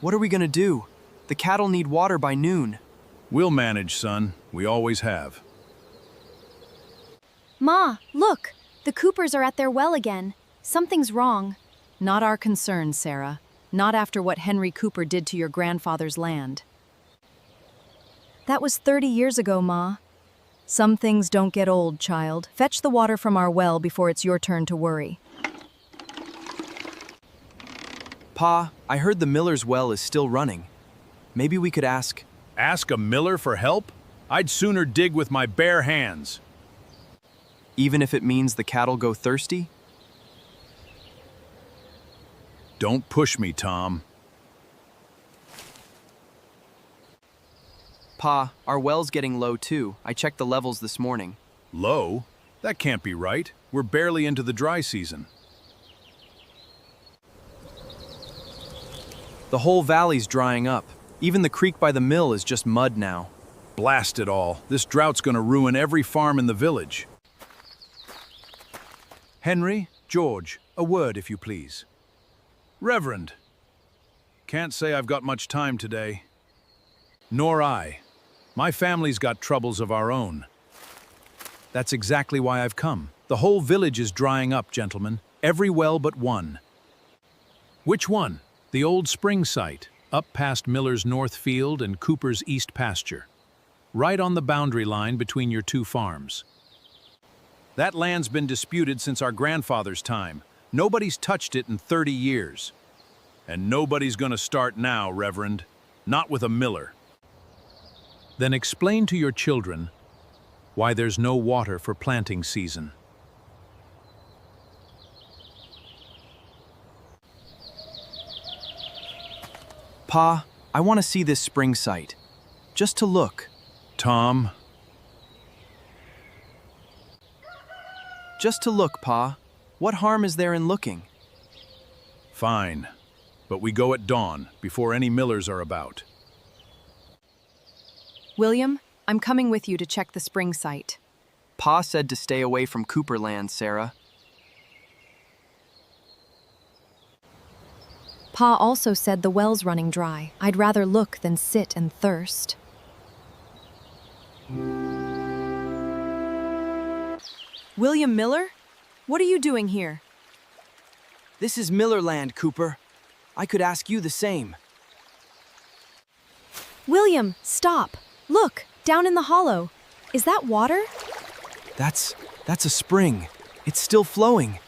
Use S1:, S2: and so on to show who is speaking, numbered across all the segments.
S1: What are we gonna do? The cattle need water by noon.
S2: We'll manage, son. We always have.
S3: Ma, look! The Coopers are at their well again. Something's wrong.
S4: Not our concern, Sarah. Not after what Henry Cooper did to your grandfather's land.
S3: That was 30 years ago, Ma.
S4: Some things don't get old, child. Fetch the water from our well before it's your turn to worry.
S1: Pa, I heard the miller's well is still running. Maybe we could ask...
S2: Ask a miller for help? I'd sooner dig with my bare hands.
S1: Even if it means the cattle go thirsty?
S2: Don't push me, Tom.
S1: Pa, our well's getting low too. I checked the levels this morning.
S2: Low? That can't be right. We're barely into the dry season.
S1: The whole valley's drying up. Even the creek by the mill is just mud now.
S2: Blast it all. This drought's gonna ruin every farm in the village. Henry, George, a word if you please. Reverend. Can't say I've got much time today. Nor I. My family's got troubles of our own. That's exactly why I've come. The whole village is drying up, gentlemen. Every well but one. Which one? The old spring site, up past Miller's North Field and Cooper's East Pasture. Right on the boundary line between your two farms. That land's been disputed since our grandfather's time. Nobody's touched it in 30 years. And nobody's gonna start now, Reverend. Not with a miller. Then explain to your children why there's no water for planting season.
S1: Pa, I want to see this spring site. Just to look.
S2: Tom,
S1: Just to look, Pa. What harm is there in looking?
S2: fine. But we go at dawn, before any millers are about.
S4: William, I'm coming with you to check the spring site.
S1: Pa said to stay away from Cooper land, Sarah.
S3: Pa also said the well's running dry. I'd rather look than sit and thirst.
S4: William Miller? What are you doing here?
S1: This is Miller land, Cooper. I could ask you the same.
S3: William, stop! Look, down in the hollow. Is that water?
S1: That's a spring. It's still flowing.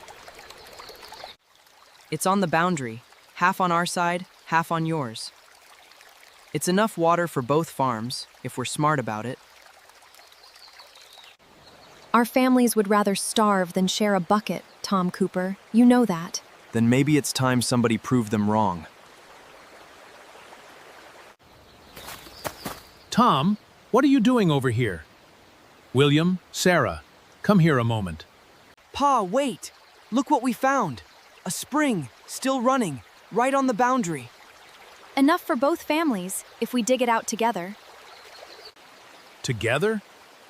S1: It's on the boundary. Half on our side, half on yours. It's enough water for both farms, if we're smart about it.
S3: Our families would rather starve than share a bucket, Tom Cooper. You know that.
S1: Then maybe it's time somebody proved them wrong.
S2: Tom, what are you doing over here? William, Sarah, come here a moment.
S1: Pa, wait! Look what we found! A spring, still running, right on the boundary.
S3: Enough for both families, if we dig it out together.
S2: Together?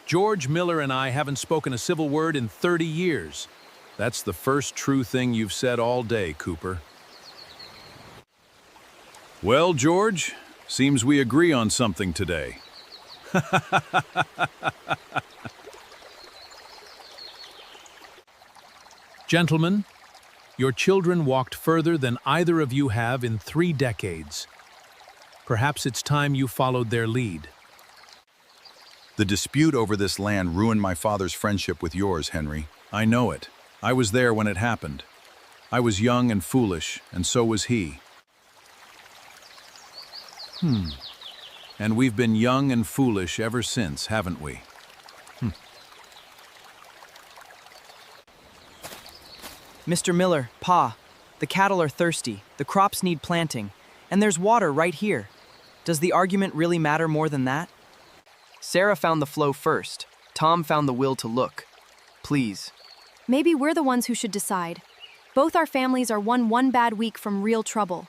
S2: George Miller and I haven't spoken a civil word in 30 years. That's the first true thing you've said all day, Cooper. Well, George, seems we agree on something today. Gentlemen, your children walked further than either of you have in 3 decades. Perhaps it's time you followed their lead.
S5: The dispute over this land ruined my father's friendship with yours, Henry.
S2: I know it. I was there when it happened. I was young and foolish, and so was he. And we've been young and foolish ever since, haven't we?
S1: Mr. Miller, Pa, the cattle are thirsty, the crops need planting, and there's water right here. Does the argument really matter more than that? Sarah found the flow first. Tom found the will to look. Please.
S3: Maybe we're the ones who should decide. Both our families are one bad week from real trouble.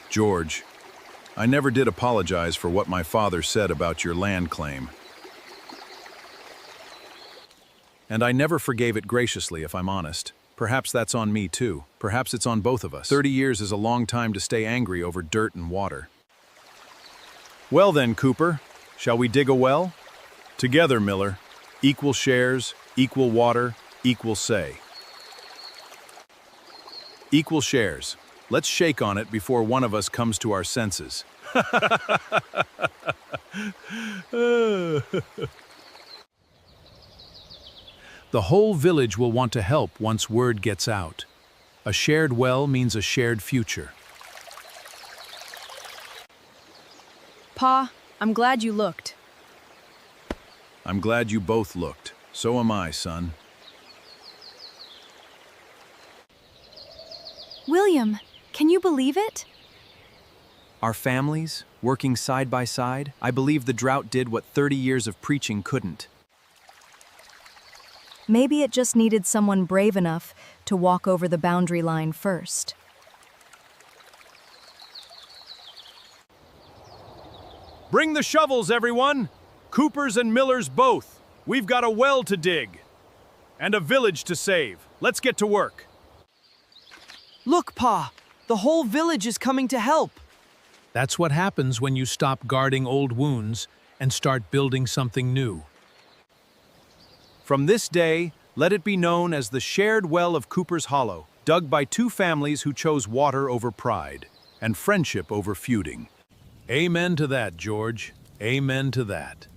S2: George, I never did apologize for what my father said about your land claim. And I never forgave it graciously, if I'm honest. Perhaps that's on me too. Perhaps it's on both of us. 30 years is a long time to stay angry over dirt and water. Well then, Cooper, shall we dig a well? Together, Miller. Equal shares, equal water, equal say. Equal shares. Let's shake on it before one of us comes to our senses. The whole village will want to help once word gets out. A shared well means a shared future.
S3: Pa, I'm glad you looked.
S2: I'm glad you both looked. So am I, son.
S3: William, can you believe it?
S1: Our families, working side by side, I believe the drought did what 30 years of preaching couldn't.
S4: Maybe it just needed someone brave enough to walk over the boundary line first.
S2: Bring the shovels, everyone! Coopers and Millers both. We've got a well to dig. And a village to save. Let's get to work.
S1: Look, Pa! The whole village is coming to help!
S6: That's what happens when you stop guarding old wounds and start building something new.
S2: From this day, let it be known as the shared well of Cooper's Hollow, dug by two families who chose water over pride and friendship over feuding. Amen to that, George. Amen to that.